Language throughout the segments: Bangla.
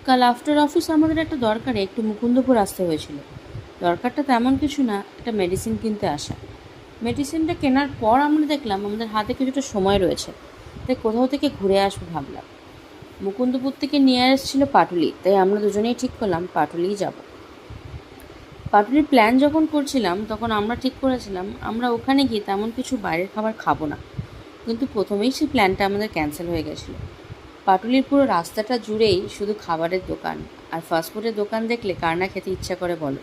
কাল আফটার অফিস আমাদের একটা দরকারে একটু মুকুন্দপুর আসতে হয়েছিল। দরকারটা তেমন কিছু না, একটা মেডিসিন কিনতে আসা। মেডিসিনটা কেনার পর আমরা দেখলাম আমাদের হাতে কিছুটা সময় রয়েছে, তাই কোথাও থেকে ঘুরে আসবো ভাবলাম। মুকুন্দপুর থেকে নিয়ারেস্ট ছিল পাটুলি, তাই আমরা দুজনেই ঠিক করলাম পাটুলিই যাব। পাটুলির প্ল্যান যখন করছিলাম তখন আমরা ঠিক করেছিলাম আমরা ওখানে গিয়ে তেমন কিছু বাইরের খাবার খাবো না, কিন্তু প্রথমেই সেই প্ল্যানটা আমাদের ক্যান্সেল হয়ে গেছিলো। পাটুলির পুরো রাস্তাটা জুড়েই শুধু খাবারের দোকান, আর ফাস্টফুডের দোকান দেখলে কার না খেতে ইচ্ছা করে বলো।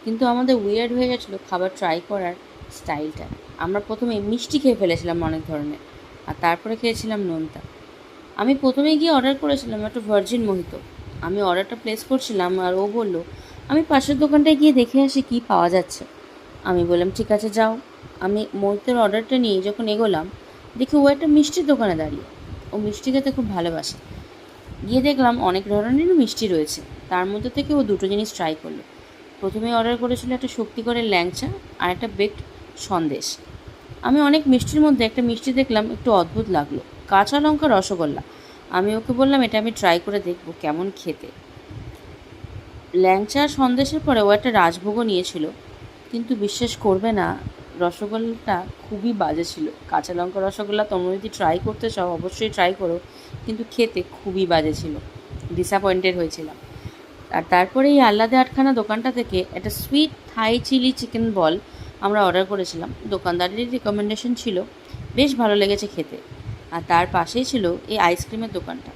কিন্তু আমাদের উইয়ার্ড হয়ে গেছিলো খাবার ট্রাই করার স্টাইলটা। আমরা প্রথমে মিষ্টি খেয়ে ফেলেছিলাম অনেক ধরনের, আর তারপরে খেয়েছিলাম নোনতা। আমি প্রথমে গিয়ে অর্ডার করেছিলাম একটা ভার্জিন মোহিতো। আমি অর্ডারটা প্লেস করছিলাম আর ও বলল আমি পাশের দোকানটায় গিয়ে দেখে আসি কী পাওয়া যাচ্ছে। আমি বললাম ঠিক আছে যাও। আমি মোহিতের অর্ডারটা নিয়ে যখন এগোলাম, দেখি ও একটা মিষ্টির দোকানে দাঁড়িয়ে। ও মিষ্টি খেতে খুব ভালোবাসে। গিয়ে দেখলাম অনেক ধরনেরই মিষ্টি রয়েছে, তার মধ্যে থেকে ও দুটো জিনিস ট্রাই করলো। প্রথমে অর্ডার করেছিল একটা শক্তিগড়ের ল্যাংচা আর একটা বেকড সন্দেশ। আমি অনেক মিষ্টির মধ্যে একটা মিষ্টি দেখলাম একটু অদ্ভুত লাগলো, কাঁচা লঙ্কা রসগোল্লা। আমি ওকে বললাম এটা আমি ট্রাই করে দেখবো কেমন খেতে। ল্যাংচা আর সন্দেশের পরে ও একটা রাজভোগও নিয়েছিল, কিন্তু বিশ্বাস করবে না, রসগোল্লাটা খুবই বাজে ছিল। কাঁচা লঙ্কা রসগোল্লা তোমরা যদি ট্রাই করতে চাও অবশ্যই ট্রাই করো, কিন্তু খেতে খুবই বাজে ছিল। ডিসঅ্যাপয়েন্টেড হয়েছিলাম। আর তারপরে এই আহ্লাদে আটখানা দোকানটা থেকে একটা sweet Thai chilli chicken ball আমরা অর্ডার করেছিলাম। দোকানদারের রিকমেন্ডেশন ছিল, বেশ ভালো লেগেছে খেতে। আর তার পাশেই ছিল এই আইসক্রিমের দোকানটা।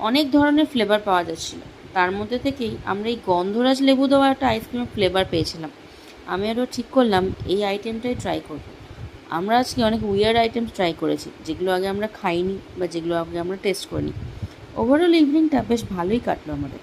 অনেক ধরনের ফ্লেভার পাওয়া যাচ্ছিল, তার মধ্যে থেকেই আমরা এই গন্ধরাজ লেবু দেওয়া একটা আইসক্রিমের ফ্লেভার পেয়েছিলাম। আমি আরও ঠিক করলাম এই আইটেমটাই ট্রাই করব। আমরা আজকে অনেক উইয়ার্ড আইটেম ট্রাই করেছি, যেগুলো আগে আমরা খাইনি বা যেগুলো আগে আমরা টেস্ট করিনি। ওভারঅল ইভিনিংটা বেশ ভালোই কাটলো আমাদের।